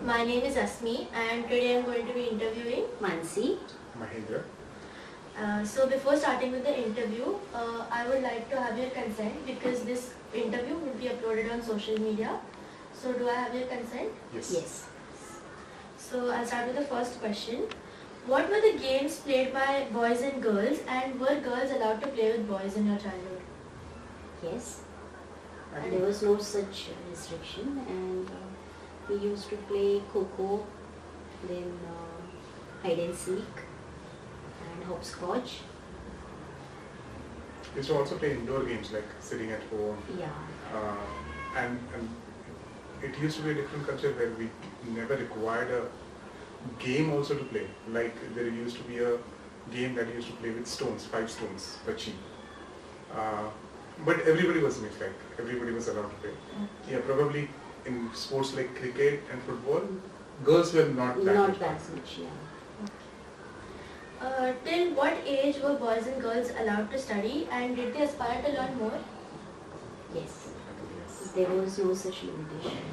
My name is Asmi and today I am going to be interviewing Mansi. Mahendra. So before starting with the interview, I would like to have your consent because this interview will be uploaded on social media. So do I have your consent? Yes. Yes. So I'll start with the first question. What were the games played by boys and girls, and were girls allowed to play with boys in your childhood? Yes. There was no such restriction, and we used to play Coco, then hide and seek, and hopscotch. We used to also play indoor games like sitting at home. Yeah. And it used to be a different culture where we never required a game also to play. Like there used to be a game that used to play with stones, 5 stones, pachi. But everybody was mixed, like everybody was allowed to play. Yeah, probably in sports like cricket and football, girls were not that Not much. that much, yeah. Till what age were boys and girls allowed to study, and did they aspire to learn more? Yes. Yes. There was no such limitation.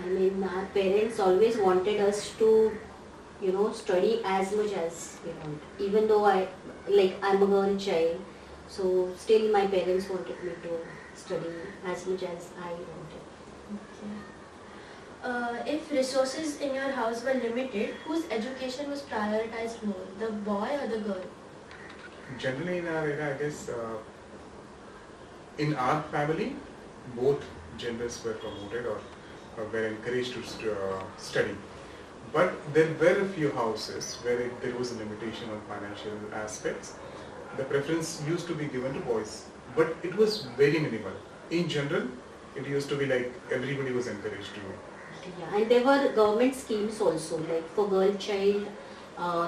I mean, our parents always wanted us to, study as much as we want. Even though I'm a girl child, so still my parents wanted me to study as much as I wanted. If resources in your house were limited, whose education was prioritized more, the boy or the girl? Generally in our era, I guess, in our family, both genders were promoted or were encouraged to study. But there were a few houses where there was a limitation on financial aspects. The preference used to be given to boys, but it was very minimal. In general, it used to be like everybody was encouraged to. Yeah, and there were government schemes also, like for girl child,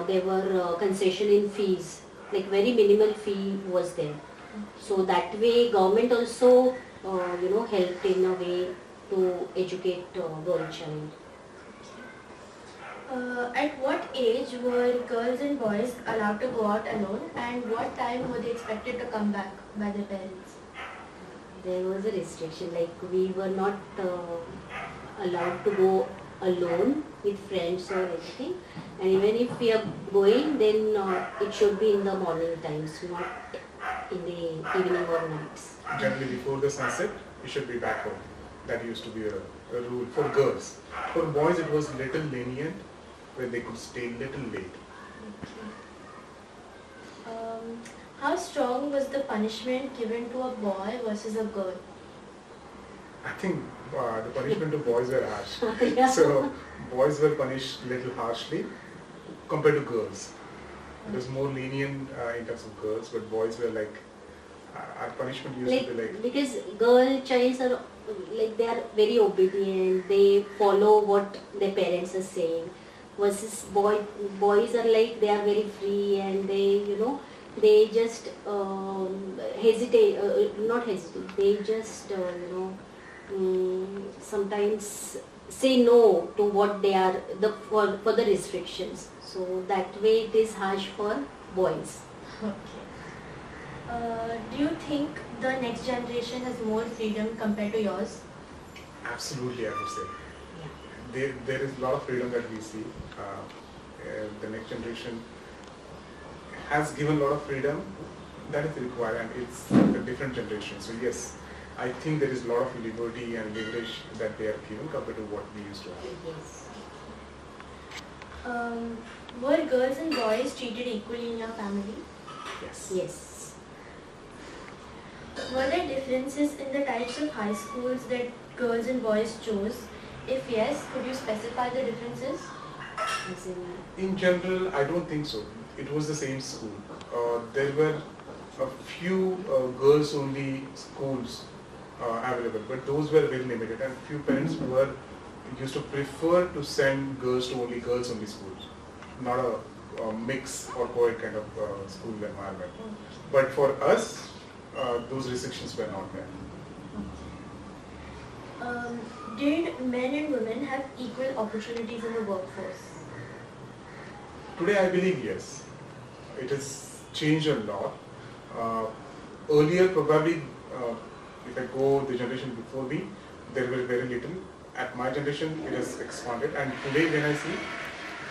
there were concession in fees, like very minimal fee was there. So that way government also, helped in a way to educate girl child. At what age were girls and boys allowed to go out alone, and what time were they expected to come back by their parents? There was a restriction, like we were not allowed to go alone with friends or anything, and even if we are going, then it should be in the morning times, not in the evening or nights. Generally before the sunset, you should be back home. That used to be a rule for girls. For boys, it was little lenient, where they could stay little late. How strong was the punishment given to a boy versus a girl? I think the punishment to boys were harsh. Yeah. So boys were punished little harshly compared to girls. It was more lenient in terms of girls, but boys were like, our punishment used to be like... Because girl childs are like, they are very obedient, they follow what their parents are saying, versus boys are like, they are very free and they just not hesitate, they just sometimes say no to what they are for the restrictions. So that way it is harsh for boys. Okay. Do you think the next generation has more freedom compared to yours? Absolutely, I would say. Yeah. There is a lot of freedom that we see. The next generation has given a lot of freedom that is required, and it's a different generation. So yes, I think there is a lot of liberty and leverage that they are given compared to what we used to have. Yes. Were girls and boys treated equally in your family? Yes. Yes. Were there differences in the types of high schools that girls and boys chose? If yes, could you specify the differences? As in, In general, I don't think so. It was the same school. There were a few girls-only schools available, but those were very limited, and few parents used to prefer to send girls to only girls-only schools, not a mix or co-ed kind of school environment. But for us, those restrictions were not there. Did men and women have equal opportunities in the workforce? Today, I believe yes. It has changed a lot. Earlier, probably, if I go the generation before me, there were very little at my generation it has expanded, and today when I see,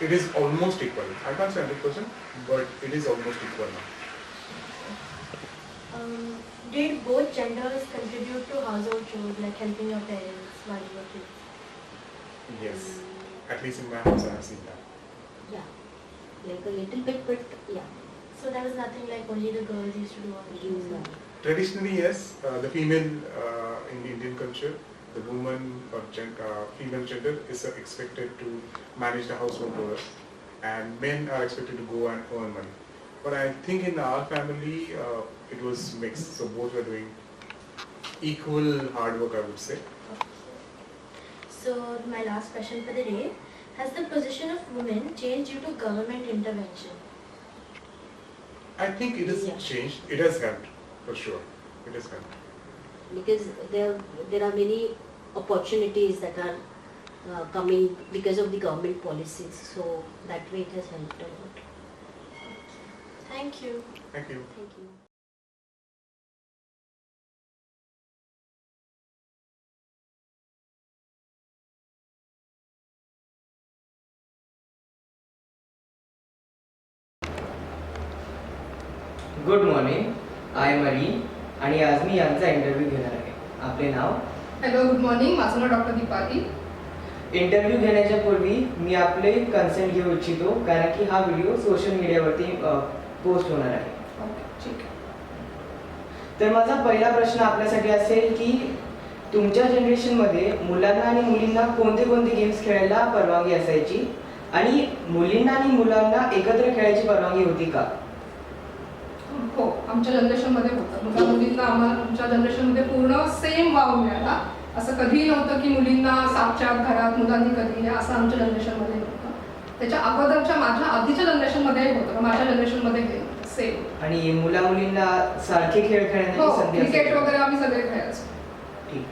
it is almost equal. I can't say 100%, but it is almost equal now. Did both genders contribute to household chores, like helping your parents while you were kids? Yes, at least in my house I have seen that. Yeah, like a little bit, but yeah. So there was nothing like only the girls used to do all the chores? No. Traditionally, yes, the female in Indian culture, the woman or female gender is expected to manage the household chores, and men are expected to go and earn money. But I think in our family, it was mixed. So both were doing equal hard work, I would say. Okay. So my last question for the day: has the position of women changed due to government intervention? I think it has Yeah. changed. It has helped, for sure. It has helped. Because there are many opportunities that are coming because of the government policies. So that way it has helped a lot. Thank you. Thank you. Thank you. Good morning, I am अरी आणि आज मी यांचा interview घेणार आहे. आपले नाव? Hello, good morning. माझं नाव doctor Deepali. Interview घेण्याच्या पूर्वी मी आपले कन्सेंट घेऊ इच्छितो, कारण की हा व्हिडिओ सोशल मीडियावरती पोस्ट होणार आहे. ओके, ठीक आहे. तर माझा पहिला प्रश्न आपल्यासाठी असेल की तुमच्या जनरेशनमध्ये मुलांना आणि मुलींना कोणते कोणते गेम्स खेळायला परवानगी असायची, आणि मुलींना आणि मुलांना एकत्र खेळायची परवानगी होती का? हो, आमच्या जनरेशनमध्ये होतं. मुला मुलींना आमच्या जनरेशनमध्ये पूर्ण सेम वाव मिळाला. असं कधीही नव्हतं की मुलींना सातच्या आत घरात, मुलांनी कधी या, असं आमच्या जनरेशनमध्ये नव्हतं. त्याच्या अगोदरच्या माझ्या आधीच्या जनरेशनमध्ये होतं, माझ्या जनरेशनमध्ये हे सेम. आणि मुला मुलींना सारखे खेळ हो, खेळण्याची संधी क्रिकेट असेल? वगैरे आम्ही सगळे खेळायचो. ठीक.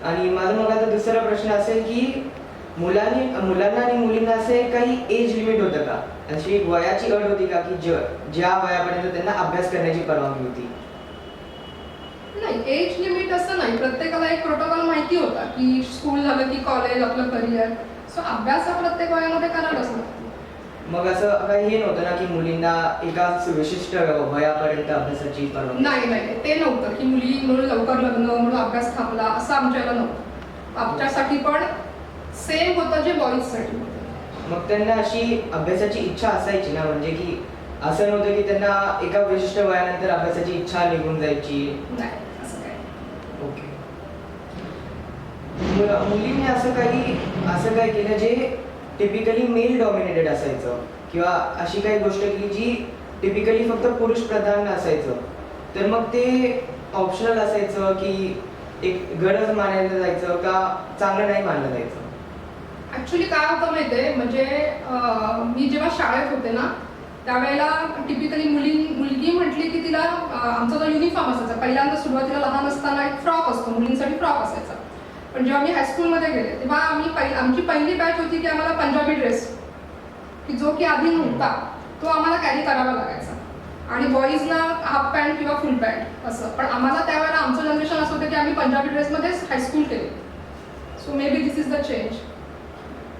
आणि माझा मग आता दुसरा प्रश्न असेल की मुलांना आणि मुलींना असे काही एज लिमिट होतं का? अशी वयाची अट होती का की ज्या वयापर्यंत त्यांना अभ्यास करण्याची परवानगी होती? नाही, एज लिमिट असं नाही. प्रत्येकाला एक प्रोटोकॉल माहिती होता की स्कूल झालं की कॉलेज, आपलं करिअर. सो अभ्यास हा प्रत्येक वयामध्ये करायलाच लागतो. मग असं काही हे नव्हतं ना की मुलींना एका विशिष्ट वयापर्यंत अभ्यासाची परवानगी? नाही नाही, ते नव्हतं की मुली म्हणून लवकर लग्न म्हणून अभ्यास थांबला, असं आमच्याला नव्हतं. आमच्यासाठी पण सेम होतं जे बॉईजसाठी होतं. मग त्यांना अशी अभ्यासाची इच्छा असायची ना, म्हणजे की असं नव्हतं की त्यांना एका विशिष्ट वयानंतर अभ्यासाची इच्छा निघून जायची? नाही, असं काय. ओके. मुलींनी असं काय केलं जे टिपिकली मेल डॉमिनेटेड असायचं, किंवा अशी काही गोष्ट केली जी टिपिकली फक्त पुरुष प्रधान असायचं, तर मग ते ऑप्शनल असायचं की एक गरज मानलं जायचं का चांगलं नाही मानलं जायचं? ऍक्च्युली काय होतं माहितीये, म्हणजे मी जेव्हा शाळेत होते ना, त्यावेळेला टिपिकली मुलगी म्हटली की तिला आमचा जो युनिफॉर्म असायचा, पहिल्यांदा सुरुवातीला लहान असताना एक फ्रॉक असतो, मुलींसाठी फ्रॉक असायचा. पण जेव्हा मी हायस्कूलमध्ये गेले तेव्हा आमची पहिली बॅच होती की आम्हाला पंजाबी ड्रेस, की जो की आधी नव्हता, तो आम्हाला कॅरी करावा लागायचा. आणि बॉईजला हाफ पॅन्ट किंवा फुल पॅन्ट असं. पण आम्हाला त्यावेळेला आमचं जनरेशन असं होतं की आम्ही पंजाबी ड्रेसमध्येच हायस्कूल केले. So maybe this is the change.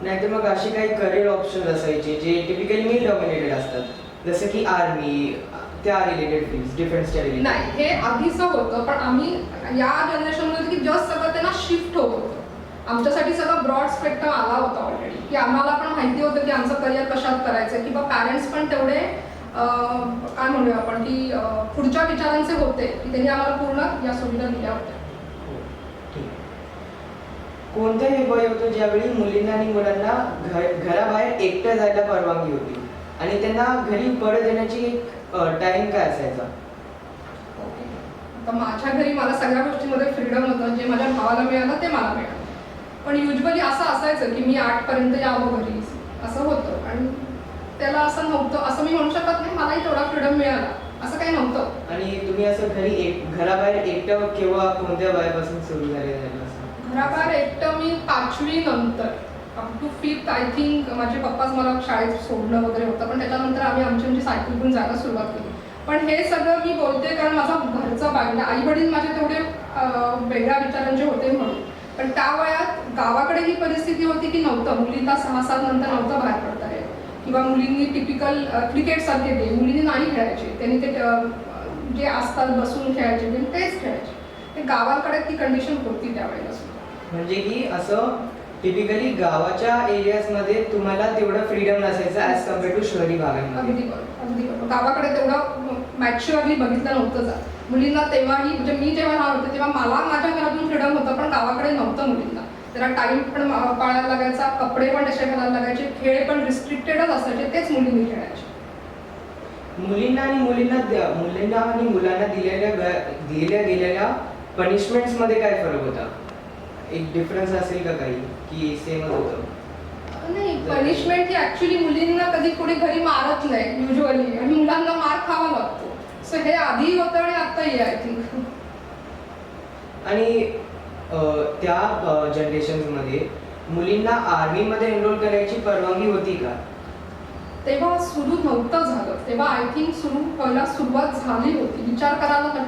नाहीतर मग अशी काही करिअर ऑप्शन असायचे जे टिपिकली मेल डॉमिनेटेड असतात, जसं की आर्मी, त्या रिलेटेड फील्ड, डिफेन्सच्या रिलेटेड? नाही, हे आधीचं होतं. पण आम्ही या जनरेशनमध्ये की जस्ट सगळं त्यांना शिफ्ट होत होतं. आमच्यासाठी सगळं ब्रॉड स्पेक्ट्रम आला होता ऑलरेडी, की आम्हाला पण माहिती होतं की आमचं करिअर कशात करायचं, किंवा पॅरेंट्स पण तेवढे काय म्हणूया आपण की पुढच्या विचारांचे होते की त्यांनी आम्हाला पूर्ण या सुविधा दिल्या होत्या. कोणतं हे वय होतं ज्यावेळी मुलींना आणि मुलांना घराबाहेर एकटं जायला परवानगी होती, आणि त्यांना घरी परत येण्याची टाइम काय असायचा? ओके, आता माझ्या घरी मला सगळ्या गोष्टींमध्ये फ्रीडम होतं. जे माझ्या भावाला मिळालं ते मला मिळालं. पण युजली असं असायचं की मी 8पर्यंत यावं घरी, असं होतं. आणि त्याला असं नव्हतं, असं मी म्हणू शकत नाही मलाही तेवढा फ्रीडम मिळाला, असं काही नव्हतं. आणि तुम्ही असं घराबाहेर एकटं केव्हा, कोणत्या वयापासून सुरू झालेलं? घराबाहेर एकटं मी 5वी नंतर up to 5th I think माझे पप्पाच मला शाळेत सोडणं वगैरे होतं. पण त्याच्यानंतर आम्ही आमची सायकल घेऊन जायला सुरुवात केली. पण हे सगळं मी बोलते कारण माझा घरचा बॅकग्राऊंड, आई वडील माझे तेवढे वेगळ्या विचारांचे होते म्हणून. पण त्या वयात गावाकडे ही परिस्थिती होती की नव्हतं, मुलींना 6-7 नंतर नव्हतं बाहेर पडता येत किंवा मुलींनी टिपिकल क्रिकेट सारखे गेम मुलींनी नाही खेळायचे, त्यांनी ते जे असतात बसून खेळायचे गेम तेच खेळायचे. ते गावाकडे ती कंडिशन होती त्यावेळेला सुद्धा. म्हणजे की असं टिपिकली गावाच्या एरियाजमध्ये तुम्हाला तेवढं फ्रीडम नसायचं ॲज कम्पेअर टू शहरी भागांमध्ये. अगदी बरोबर, अगदी बरोबर. गावाकडे तेवढं मॅच्युअरली बघितलं नव्हतं जात मुलींना तेव्हाही. म्हणजे मी जेव्हा लहान होते तेव्हा मला माझ्या घरातून फ्रीडम होतं, पण गावाकडे नव्हतं मुलींना. त्याला टाईम पण पाळायला लागायचा, कपडे पण तसे घालायला लागायचे, खेळ पण रिस्ट्रिक्टेडच असायचे, तेच मुलींनी खेळायचे. मुलींना आणि मुलांना दिल्या गेलेल्या पनिशमेंट्समध्ये काय फरक होता? एक डिफरन्स असेल का काही की सेमच होतं? नाही, पनिशमेंट ही ऍक्च्युली मुलींना कधी कोणी घरी मारत नाही युजली, आणि मुलांना मार खावा लागतो. सो हे आधी होतं आणि आताही आय थिंक. आणि त्या जनरेशन्समध्ये मुलींना आर्मीमध्ये एनरोल करायची परवानगी होती का? तेव्हा सुरू नव्हतं झालं, तेव्हा आय थिंक सुरू व्हायला सुरुवात झाली होती.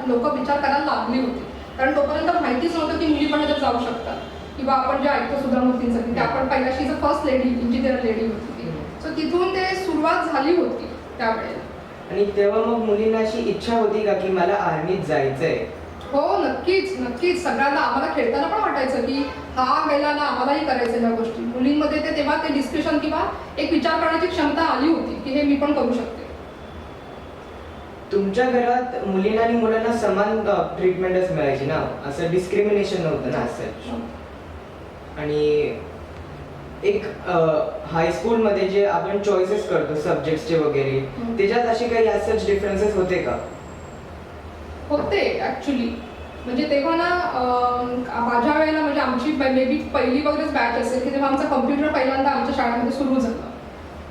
लोक विचार करायला लागली होती, कारण तोपर्यंत माहितीच नव्हतं की मुली पण त्याच्यात जाऊ शकतात. किंवा आपण जे ऐकतो सुद्धा मूर्तींचं की आपण पहिल्याशी फर्स्ट लेडी इंजिनियर लेडी होती ती. सो तिथून ते सुरुवात झाली होती त्यावेळेला. आणि तेव्हा मग मुलींना अशी इच्छा होती का की मला आर्मीत जायचंय? हो, नक्कीच नक्कीच. सगळ्यांना आम्हाला खेळताना पण वाटायचं की हा गेला ना, आम्हालाही करायचं या गोष्टी. मुलींमध्ये ते तेव्हा ते डिस्कशन किंवा एक विचार करण्याची क्षमता आली होती की हे मी पण करू शकते. तुमच्या घरात मुलींना आणि मुलांना समान ट्रीटमेंटच मिळायची ना, असं डिस्क्रिमिनेशन नव्हतं ना असं? आणि एक हायस्कूलमध्ये जे आपण चॉईसेस करतो सब्जेक्ट्सचे वगैरे, त्याच्यात असे काही असंच डिफरन्सेस होते का? होते ऍक्च्युली. म्हणजे तेव्हा ना माझ्या वेळेला, म्हणजे आमची मे बी पहिली वगैरेच बॅच असेल की तेव्हा आमचा कम्प्युटर पहिल्यांदा आमच्या शाळेमध्ये सुरू झाला.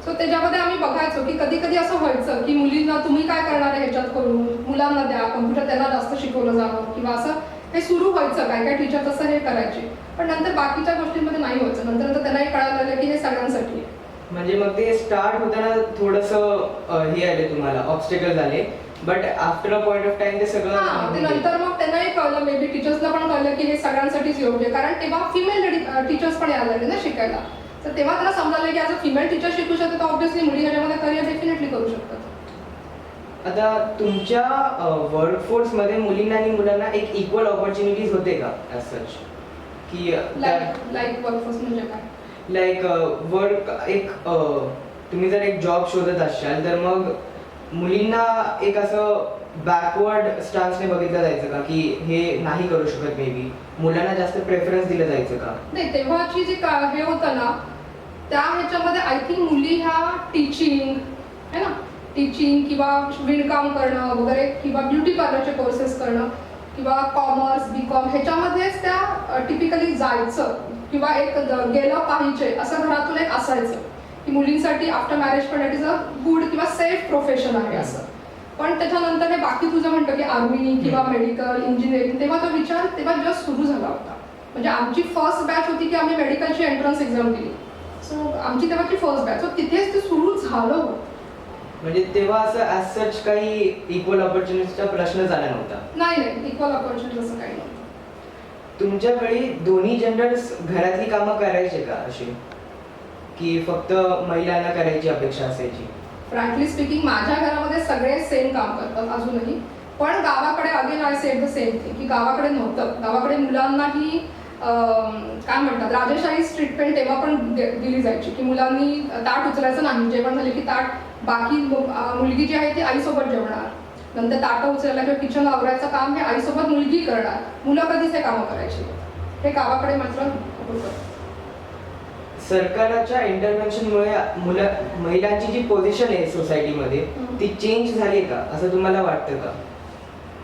सो त्याच्यामध्ये आम्ही बघायचो की कधी कधी असं व्हायचं की मुलींना तुम्ही काय करणार आहे ह्याच्यात करून, मुलांना द्या कम्प्युटर, त्यांना जास्त शिकवलं जावं किंवा असं हे सुरू व्हायचं. काय काय टीचर तसं हे करायचे, पण नंतर बाकीच्या गोष्टींमध्ये नाही व्हायचं. नंतर त्यांनाही कळायला लागलं की हे सगळ्यांसाठी आहे. म्हणजे मग ते स्टार्ट होताना थोडंसं हे आले तुम्हाला, ऑब्स्टेकल झाले, but after a point of time ते सगळं ते नंतर मग त्यांनाही कळलं, मे बी टीचर्सला पण कळलं की हे सगळ्यांसाठीच योग्य आहे. कारण तेव्हा फिमेल टीचर्स पण यायला लागले ना शिकायला. तर तेव्हा त्यांना समजायला की ॲज अ फिमेल टीचर शिकू शकते, तर ऑब्व्हियसली मुली ह्याच्यामध्ये करिअर डेफिनेटली करू शकतात. आता तुमच्या वर्कफोर्समध्ये मुलींना आणि मुलांना एक इक्वल ऑपॉर्च्युनिटीज होते का ॲज सच? की लाईक वर्कफोर्स म्हणजे काय? लाईक वर्क, एक तुम्ही जर एक जॉब शोधत असाल तर मग मुलींना एक असं बॅकवर्ड स्टान्सने बघितलं जायचं का की हे नाही करू शकत, मे बी मुलांना जास्त प्रेफरन्स दिलं जायचं का? नाही, तेव्हाची जी हे होतं ना त्या ह्याच्यामध्ये आय थिंक मुली ह्या टीचिंग है ना, टीचिंग किंवा विणकाम करणं वगैरे किंवा ब्युटी पार्लरचे कोर्सेस करणं किंवा कॉमर्स BCom ह्याच्यामध्येच त्या टिपिकली जायचं किंवा एक गेलं पाहिजे असं घरातून एक असायचं की मुलींसाठी आफ्टर मॅरेज पण इट इज अ गुड किंवा सेफ प्रोफेशन आहे असं. पण त्याच्यानंतर हे बाकी तुझं म्हणतं की आर्मी किंवा मेडिकल इंजिनिअरिंग, तेव्हा तो विचार तेव्हा जस्ट सुरू झाला होता. म्हणजे आमची फर्स्ट बॅच होती की आम्ही मेडिकलची एंट्रन्स एक्झाम दिली. सो आमची तेव्हाची फर्स्ट बॅच, सो तिथेच ते सुरू झालं होतं. म्हणजे तेव्हा असं ॲज सच काही इक्वल ऑपॉर्च्युनिटीचा प्रश्नच आला नव्हता? नाही, इक्वल ऑपॉर्च्युनिटी असं काही नव्हतं. तुमच्या वेळी दोन्ही जेंडर्स घरातली कामं करायचे का अशी, की फक्त महिलांना करायची अपेक्षा असायची? फ्रँकली स्पीकिंग माझ्या घरामध्ये सगळे सेम काम करतात अजूनही. पण गावाकडे again I said the same thing की गावाकडे नव्हतं. गावाकडे मुलांनाही काय म्हणतात राजेशाही ट्रीटमेंट तेव्हा पण दिली जायची की मुलांनी ताट उचलायचं नाही. जेवण झाले की ताट बाकी मुलगी जी आहे ती आईसोबत जेवणार, नंतर ताटं उचलायला किंवा किचन आवरायचं काम हे आईसोबत मुलगी करणार. मुलं कधीच हे कामं करायची. हे गावाकडे मात्र होतं. सरकारच्या इंटरव्हेन्शनमुळे महिलांची जी पोझिशन आहे सोसायटीमध्ये ती चेंज झाली का असं तुम्हाला वाटतं का?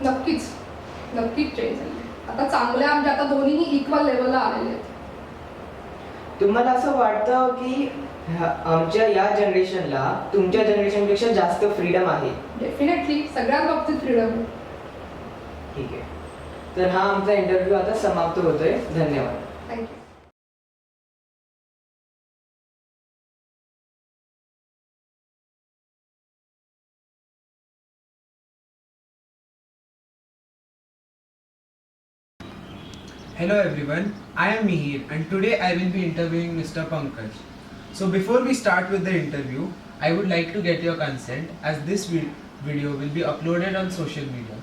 नक्कीच चेंज झाली. आता चांगल्या म्हणजे आता दोन्हीही इक्वल लेवलला आलेले आहेत. तुम्हाला असं वाटतं की आमच्या या जनरेशनला तुमच्या जनरेशनपेक्षा जास्त फ्रीडम आहे? डेफिनेटली सगळ्याच बाबतीत फ्रीडम. ठीक आहे, तर हा आमचा इंटरव्ह्यू आता समाप्त होतोय. धन्यवाद. Thank you. Hello everyone, I am Mihir and today I will be interviewing Mr. Pankaj. So before we start with the interview, I would like to get your consent as this video will be uploaded on social media.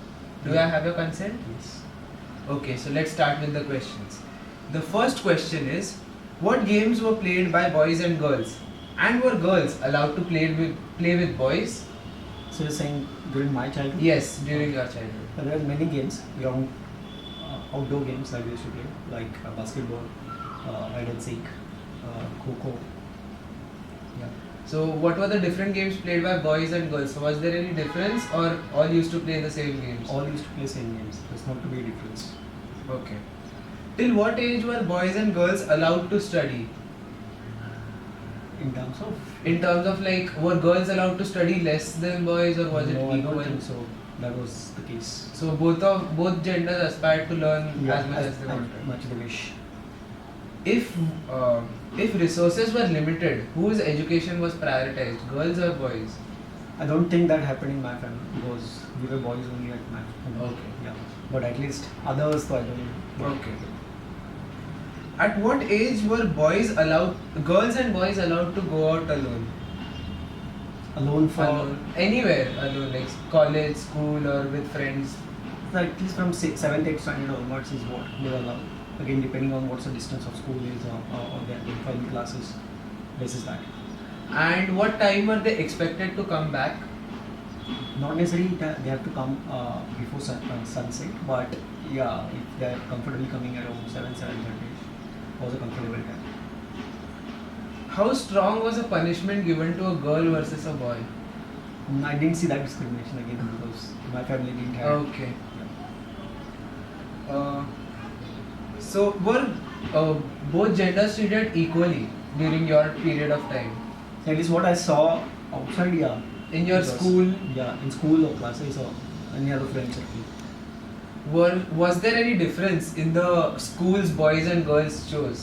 Do I have your consent? Yes. Okay, so let's start with the questions. The first question is, what games were played by boys and girls? And were girls allowed to play with boys? So you're saying during my childhood? Yes, during your childhood. There are many games, young outdoor games that we used to play, like basketball, hide and seek, kho-kho. Yeah. So what were the different games played by boys and girls? So was there any difference or all used to play the same games? All used to play same games. There's not to be a difference. Okay. Till what age were boys and girls allowed to study? In terms of? In terms of like, were girls allowed to study less than boys or was it No, equal? I don't think so. That was the case. So both genders aspired to learn Yeah, as much as they wanted. much they wish. If resources were limited, whose education was prioritized, girls or boys? I don't think that happened in my family because we were boys only at my family. Okay. Yeah. But at least others, so I don't know. Okay. At what age were girls and boys allowed to go out alone? Alone for Alone. Anywhere alone, like college, school or with friends? at least from 7th, 8th standard onwards is what they are allowed. Again, depending on what's the distance of school is or they are going for classes. This is that. And what time were they expected to come back? Not necessarily that they have to come before sunset, but yeah, if they are comfortably coming around 7:30 was a comfortable time. How strong was a punishment given to a girl versus a boy? I didn't see that discrimination again because my family didn't have. Okay. Yeah. So were both genders treated equally during your period of time? At least what I saw outside, yeah. In your Because- school, Yeah, in school or classes or any other friend circle. was there any difference in the schools boys and girls chose?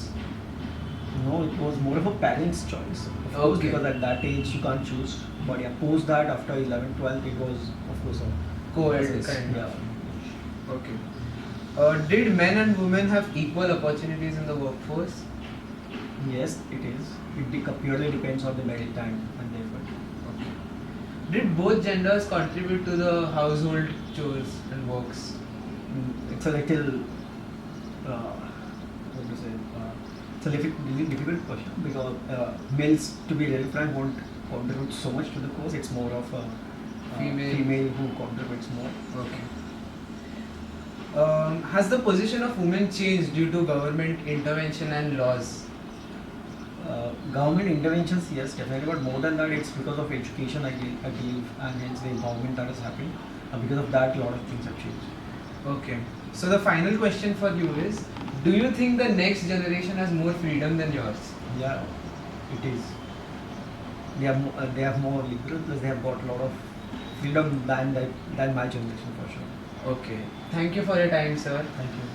No, it was more of a parent's choice. Of course, Okay. because at that age you can't choose. But yeah, post that after 11th, 12th, it was of course a Co-ed process. kind Yeah. of. Okay. Did men and women have equal opportunities in the workforce? Yes, it is. Purely depends on the merit and the effort. Okay. Did both genders contribute to the household chores and works? It's a little, what to say, it's a really difficult question because males, to be really frank, won't contribute so much to the course. It's more of a female who contributes more. Okay. Has the position of women changed due to government intervention and laws? Government interventions, yes, definitely, but more than that, it's because of education, I believe, and hence the empowerment that has happened. Because of that, a lot of things have changed. Okay. So the final question for you is, do you think the next generation has more freedom than yours? Yeah, it is. They have more liberal, plus they have got a lot of freedom than my generation for sure. Okay. Thank you for your time, sir. Thank you.